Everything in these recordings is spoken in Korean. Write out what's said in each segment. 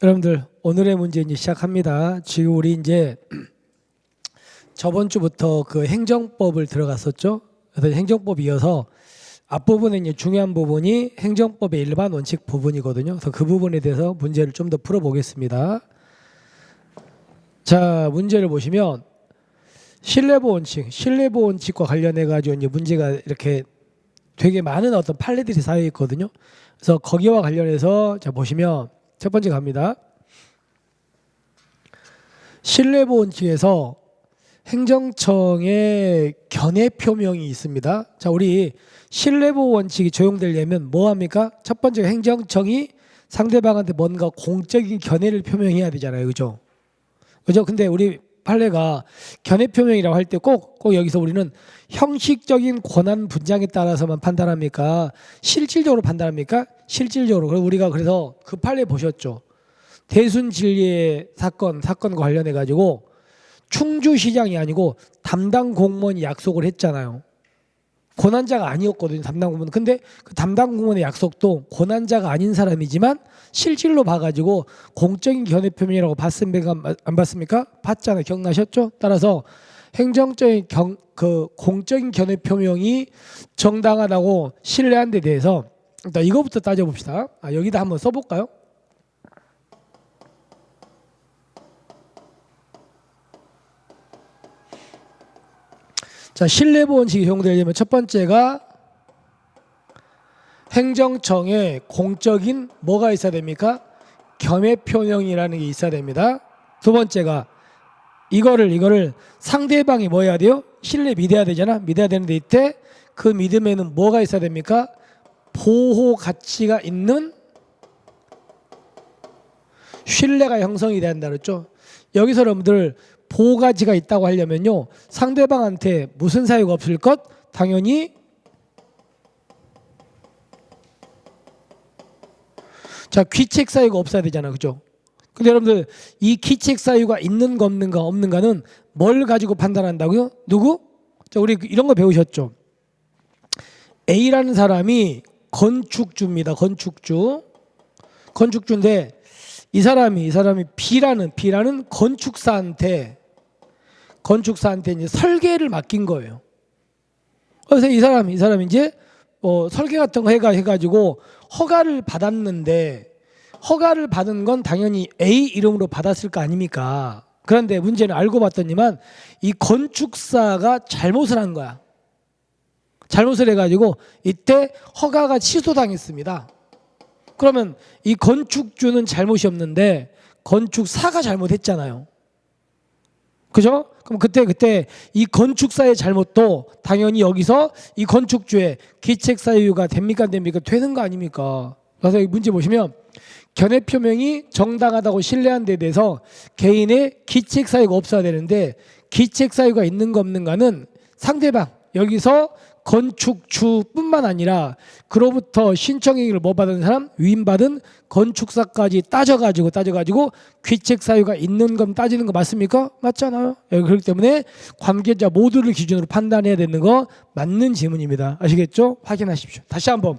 여러분들 오늘의 문제 이제 시작합니다. 지금 우리 이제 저번 주부터 그 행정법을 들어갔었죠. 그래서 행정법 이어서 앞부분에 이제 중요한 부분이 행정법의 일반 원칙 부분이거든요. 그래서 그 부분에 대해서 문제를 좀 더 풀어보겠습니다. 자, 문제를 보시면 신뢰보호 원칙과 관련해 가지고 이제 문제가 이렇게 되게 많은 어떤 판례들이 쌓여 있거든요. 그래서 거기와 관련해서 자 보시면 첫 번째 갑니다. 신뢰보호 원칙에서 행정청의 견해 표명이 있습니다. 자, 우리 신뢰보호 원칙이 적용되려면 뭐 합니까? 첫 번째 행정청이 상대방한테 뭔가 공적인 견해를 표명해야 되잖아요. 그죠? 그죠? 근데 우리 판례가 견해 표명이라고 할 때 꼭 여기서 우리는 형식적인 권한 분장에 따라서만 판단합니까? 실질적으로 판단합니까? 실질적으로. 그래서 우리가 그래서 그 판례 보셨죠? 대순진리의 사건과 관련해 가지고 충주시장이 아니고 담당 공무원이 약속을 했잖아요. 권한자가 아니었거든요. 담당 공무원. 근데 그 담당 공무원의 약속도 권한자가 아닌 사람이지만 실질로 봐가지고 공적인 견해 표명이라고 봤습니까? 안 봤습니까? 봤잖아요. 기억나셨죠? 따라서 행정적인 공적인 견해 표명이 정당하다고 신뢰한 데 대해서 일단 이거부터 따져봅시다. 여기다 한번 써볼까요? 자, 신뢰보호 원칙이 적용되려면 첫 번째가 행정청에 공적인 뭐가 있어야 됩니까? 견해 표명이라는 게 있어야 됩니다. 두 번째가 이거를 상대방이 뭐 해야 돼요? 신뢰 믿어야 되잖아. 믿어야 되는데 이때 그 믿음에는 뭐가 있어야 됩니까? 보호 가치가 있는 신뢰가 형성이 돼야 한다 그랬죠. 여기서 여러분들 보호 가치가 있다고 하려면요, 상대방한테 무슨 사유가 없을 것? 당연히 자, 귀책 사유가 없어야 되잖아. 그죠? 근데 여러분들 이 귀책 사유가 있는가 없는가는 뭘 가지고 판단한다고요? 누구? 자, 우리 이런 거 배우셨죠? A라는 사람이 건축주입니다. 건축주인데 이 사람이 B라는 건축사한테 이제 설계를 맡긴 거예요. 그래서 이 사람이 이제 설계 같은 거 해가지고 허가를 받았는데 허가를 받은 건 당연히 A 이름으로 받았을 거 아닙니까? 그런데 문제는 알고 봤더니만 이 건축사가 잘못을 한 거야. 잘못을 해가지고 이때 허가가 취소당했습니다. 그러면 이 건축주는 잘못이 없는데 건축사가 잘못했잖아요. 그죠? 그럼 그때 이 건축사의 잘못도 당연히 여기서 이 건축주의 귀책 사유가 됩니까 안 됩니까? 되는 거 아닙니까? 그래서 이 문제 보시면 견해 표명이 정당하다고 신뢰한 데 대해서 개인의 귀책 사유가 없어야 되는데 귀책 사유가 있는가 없는가는 상대방 여기서 건축주뿐만 아니라 그로부터 신청행위를 뭐 받은 사람? 위임받은 건축사까지 따져가지고 귀책 사유가 있는 건 따지는 거 맞습니까? 맞잖아요. 그렇기 때문에 관계자 모두를 기준으로 판단해야 되는 거 맞는 질문입니다. 아시겠죠? 확인하십시오. 다시 한번.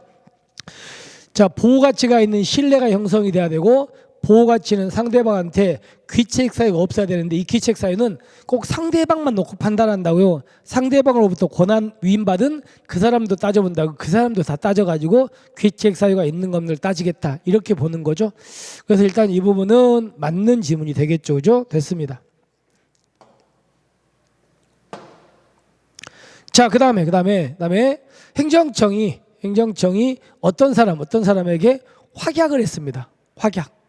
자, 보호가치가 있는 신뢰가 형성이 돼야 되고 보호가치는 상대방한테 귀책 사유가 없어야 되는데 이 귀책 사유는 꼭 상대방만 놓고 판단한다고요. 상대방으로부터 권한 위임받은 그 사람도 따져본다고. 그 사람도 다 따져가지고 귀책 사유가 있는 것을 따지겠다 이렇게 보는 거죠. 그래서 일단 이 부분은 맞는 지문이 되겠죠. 그죠? 됐습니다. 자, 그 다음에 행정청이 어떤 사람에게 확약을 했습니다. 확약.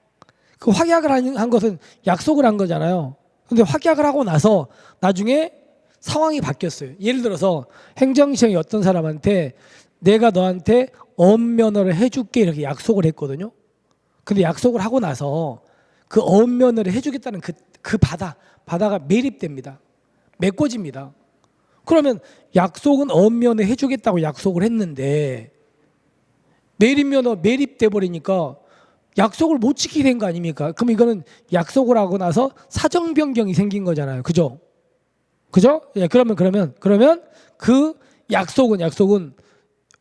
그 확약을 한 것은 약속을 한 거잖아요. 근데 확약을 하고 나서 나중에 상황이 바뀌었어요. 예를 들어서 행정청이 어떤 사람한테 내가 너한테 어업면허를 해줄게 이렇게 약속을 했거든요. 근데 약속을 하고 나서 그 어업면허를 해주겠다는 그 바다가 매립됩니다. 메꿔집니다. 그러면 약속은 어업면허 해주겠다고 약속을 했는데 매립돼 버리니까 약속을 못 지키게 된 거 아닙니까? 그럼 이거는 약속을 하고 나서 사정 변경이 생긴 거잖아요. 그죠? 예, 그러면 그 약속은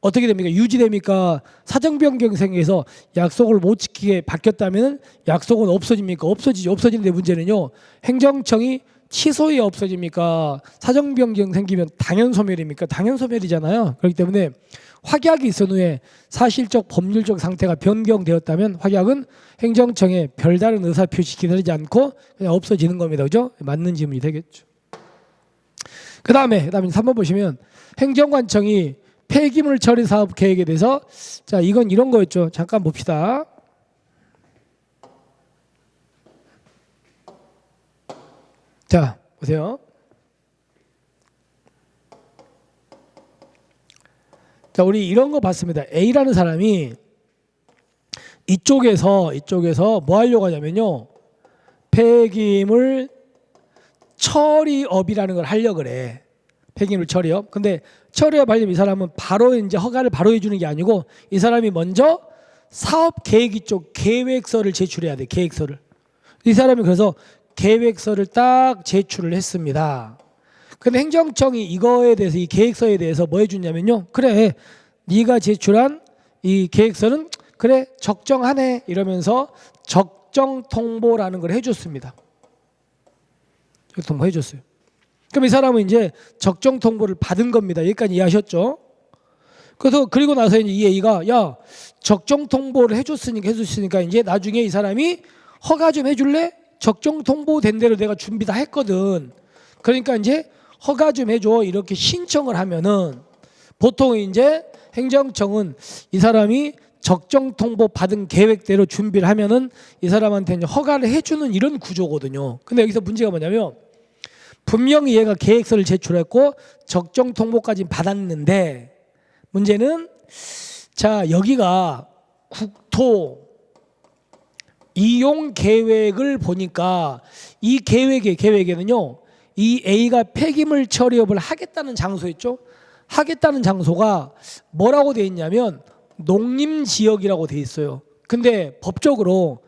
어떻게 됩니까? 유지됩니까? 사정 변경 생겨서 약속을 못 지키게 바뀌었다면 약속은 없어집니까? 없어지죠. 없어지는데 문제는요. 행정청이 취소해 없어집니까? 사정 변경 생기면 당연 소멸입니까? 당연 소멸이잖아요. 그렇기 때문에 확약이 있은 후에 사실적 법률적 상태가 변경되었다면 확약은 행정청의 별다른 의사 표시 기다리지 않고 그냥 없어지는 겁니다. 그죠? 맞는 질문이 되겠죠. 그다음에 3번 보시면 행정관청이 폐기물 처리 사업 계획에 대해서 자, 이건 이런 거였죠. 잠깐 봅시다. 자, 보세요. 자, 우리 이런 거 봤습니다. A라는 사람이 이쪽에서 뭐 하려고 하냐면요. 폐기물 처리업이라는 걸 하려고 그래. 폐기물 처리업. 근데 처리업 하려면 이 사람은 바로 이제 허가를 바로 해주는 게 아니고 이 사람이 먼저 사업 계획 쪽 계획서를 제출해야 돼. 계획서를. 이 사람이 그래서 계획서를 딱 제출을 했습니다. 근데 행정청이 이거에 대해서 이 계획서에 대해서 뭐 해주냐면요. 그래, 네가 제출한 이 계획서는 그래 적정하네 이러면서 적정 통보라는 걸 해줬습니다. 통보 해줬어요. 그럼 이 사람은 이제 적정 통보를 받은 겁니다. 여기까지 이해하셨죠? 그래서 그리고 나서 이제 이 A가 야 적정 통보를 해줬으니까 이제 나중에 이 사람이 허가 좀 해줄래? 적정 통보된 대로 내가 준비 다 했거든. 그러니까 이제 허가 좀 해줘 이렇게 신청을 하면은 보통 이제 행정청은 이 사람이 적정 통보 받은 계획대로 준비를 하면은 이 사람한테 이제 허가를 해주는 이런 구조거든요. 근데 여기서 문제가 뭐냐면 분명히 얘가 계획서를 제출했고 적정 통보까지 받았는데 문제는 자 여기가 국토 이용 계획을 보니까 이 계획에는요 이 A가 폐기물 처리업을 하겠다는 장소였죠. 하겠다는 장소가 뭐라고 돼 있냐면 농림지역이라고 돼 있어요. 근데 법적으로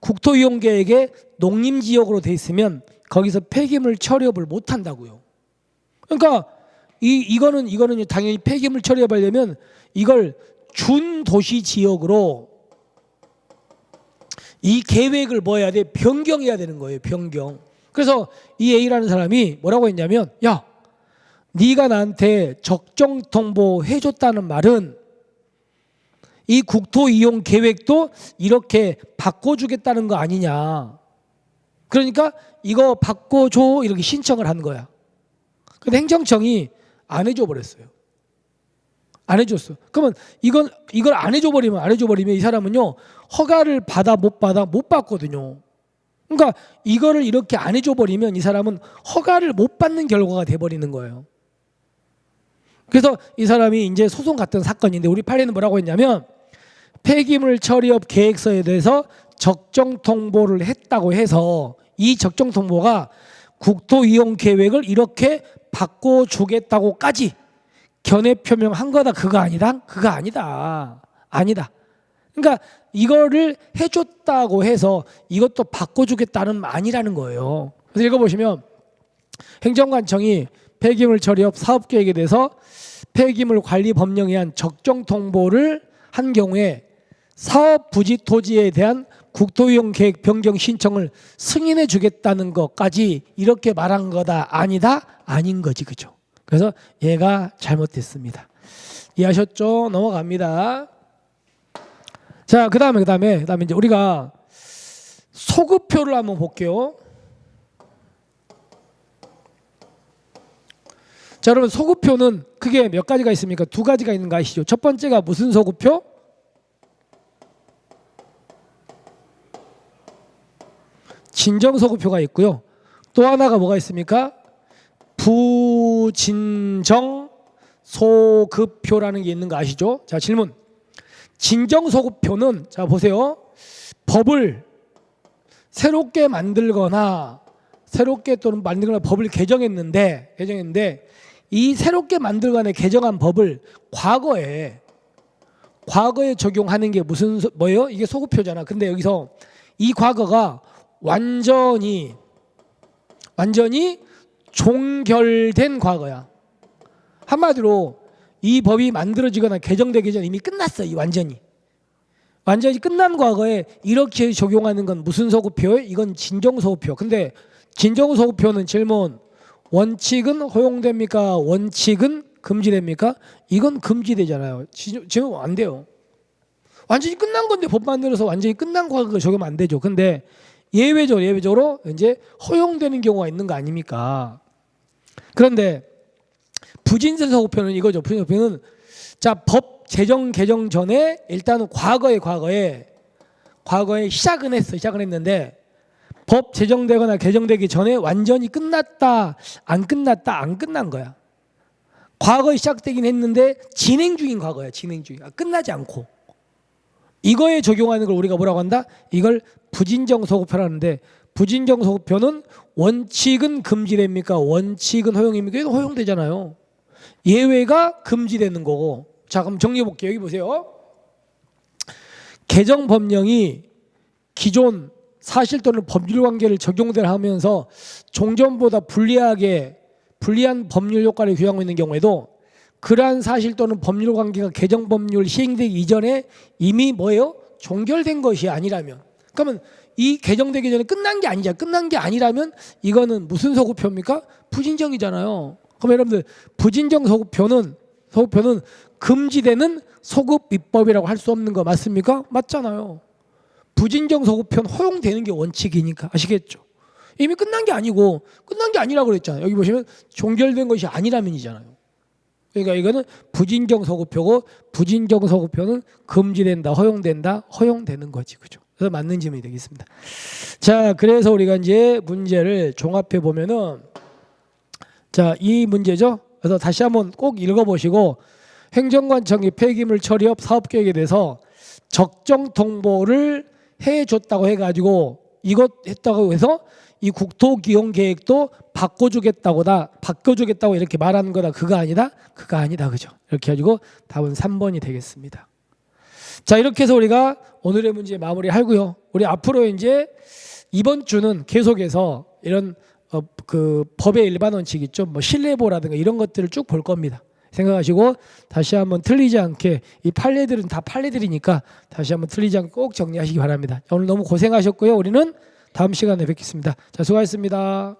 국토이용계획에 농림지역으로 돼 있으면 거기서 폐기물 처리업을 못 한다고요. 그러니까 이거는 당연히 폐기물 처리업 하려면 이걸 준도시 지역으로 이 계획을 뭐 해야 돼? 변경해야 되는 거예요. 변경. 그래서 이 A라는 사람이 뭐라고 했냐면 야 네가 나한테 적정 통보 해줬다는 말은 이 국토이용 계획도 이렇게 바꿔주겠다는 거 아니냐. 그러니까 이거 바꿔줘 이렇게 신청을 한 거야. 근데 행정청이 안 해줘 버렸어요. 안 해줬어. 그러면 이걸 안 해줘 버리면 이 사람은요 허가를 받아 못 받거든요. 그러니까 이거를 이렇게 안 해줘 버리면 이 사람은 허가를 못 받는 결과가 돼 버리는 거예요. 그래서 이 사람이 이제 소송 갔던 사건인데 우리 판례는 뭐라고 했냐면 폐기물 처리업 계획서에 대해서 적정 통보를 했다고 해서 이 적정 통보가 국토이용 계획을 이렇게 바꿔주겠다고까지 견해 표명한 거다. 그거 아니다. 그거 아니다. 아니다. 그러니까 이거를 해줬다고 해서 이것도 바꿔주겠다는 아니라는 거예요. 그래서 읽어보시면 행정관청이 폐기물 처리업 사업계획에 대해서 폐기물 관리 법령에 의한 적정 통보를 한 경우에 사업 부지 토지에 대한 국토이용 계획 변경 신청을 승인해 주겠다는 것까지 이렇게 말한 거다. 아니다. 아닌 거지. 그죠? 그래서 얘가 잘못됐습니다. 이해하셨죠? 넘어갑니다. 자, 그다음에 이제 우리가 소급표를 한번 볼게요. 자, 여러분 소급표는 크게 몇 가지가 있습니까? 두 가지가 있는 거 아시죠? 첫 번째가 무슨 소급표? 진정소급표가 있고요. 또 하나가 뭐가 있습니까? 부진정 소급표라는 게 있는 거 아시죠? 자, 질문. 진정소급표는 자 보세요. 법을 새롭게 만들거나 법을 개정했는데 이 새롭게 만들거나 개정한 법을 과거에 적용하는 게 뭐예요? 이게 소급표잖아. 근데 여기서 이 과거가 완전히 종결된 과거야. 한마디로 이 법이 만들어지거나 개정되기 전에 이미 끝났어요. 이 완전히 끝난 과거에 이렇게 적용하는 건 무슨 소급표예요? 이건 진정소급표. 근데 진정소급표는 질문, 원칙은 허용됩니까? 원칙은 금지됩니까? 이건 금지되잖아요. 지금 안 돼요. 완전히 끝난 건데 법 만들어서 완전히 끝난 과거 적용하면 안 되죠. 근데 예외적으로 이제 허용되는 경우가 있는 거 아닙니까? 그런데 부진정소급표는 이거죠. 부진정소급표는 자, 법 제정 개정 전에 일단은 과거에 시작은 했는데 법 제정되거나 개정되기 전에 완전히 끝났다, 안 끝난 거야. 과거에 시작되긴 했는데 진행 중인 과거야. 진행 중이. 끝나지 않고. 이거에 적용하는 걸 우리가 뭐라고 한다? 이걸 부진정소급표라는데, 부진정소급표는 원칙은 금지됩니까? 원칙은 허용입니까? 이건 허용되잖아요. 예외가 금지되는 거고. 자, 그럼 정리해 볼게요. 여기 보세요. 개정 법령이 기존 사실 또는 법률 관계를 적용을 하면서 종전보다 불리한 법률 효과를 규정하고 있는 경우에도 그러한 사실 또는 법률 관계가 개정 법률 시행되기 이전에 이미 뭐예요? 종결된 것이 아니라면, 그러면 이 개정되기 전에 끝난 게 아니잖아요. 끝난 게 아니라면 이거는 무슨 소급표입니까? 부진정이잖아요. 그럼 여러분들 부진정 소급표는 금지되는 소급 입법이라고 할 수 없는 거 맞습니까? 맞잖아요. 부진정 소급표는 허용되는 게 원칙이니까. 아시겠죠? 이미 끝난 게 아니고, 끝난 게 아니라고 그랬잖아요. 여기 보시면 종결된 것이 아니라면이잖아요. 그러니까 이거는 부진정 소급표고, 부진정 소급표는 금지된다, 허용된다, 허용되는 거지. 그죠? 그래서 맞는 질문이 되겠습니다. 자, 그래서 우리가 이제 문제를 종합해 보면은, 자, 이 문제죠. 그래서 다시 한번 꼭 읽어보시고, 행정관청이 폐기물 처리업 사업계획에 대해서 적정 통보를 해줬다고 해가지고 이것 했다고 해서 이 국토기용계획도 바꿔주겠다고 이렇게 말하는 거다. 그거 아니다? 그거 아니다. 그죠? 이렇게 해가지고 답은 3번이 되겠습니다. 자, 이렇게 해서 우리가 오늘의 문제 마무리하고요. 우리 앞으로 이제 이번 주는 계속해서 이런 그 법의 일반 원칙 있죠. 뭐 신뢰보라든가 이런 것들을 쭉 볼 겁니다. 생각하시고 다시 한번 틀리지 않게, 이 판례들은 다 판례들이니까 다시 한번 틀리지 않게 꼭 정리하시기 바랍니다. 오늘 너무 고생하셨고요. 우리는 다음 시간에 뵙겠습니다. 자, 수고하셨습니다.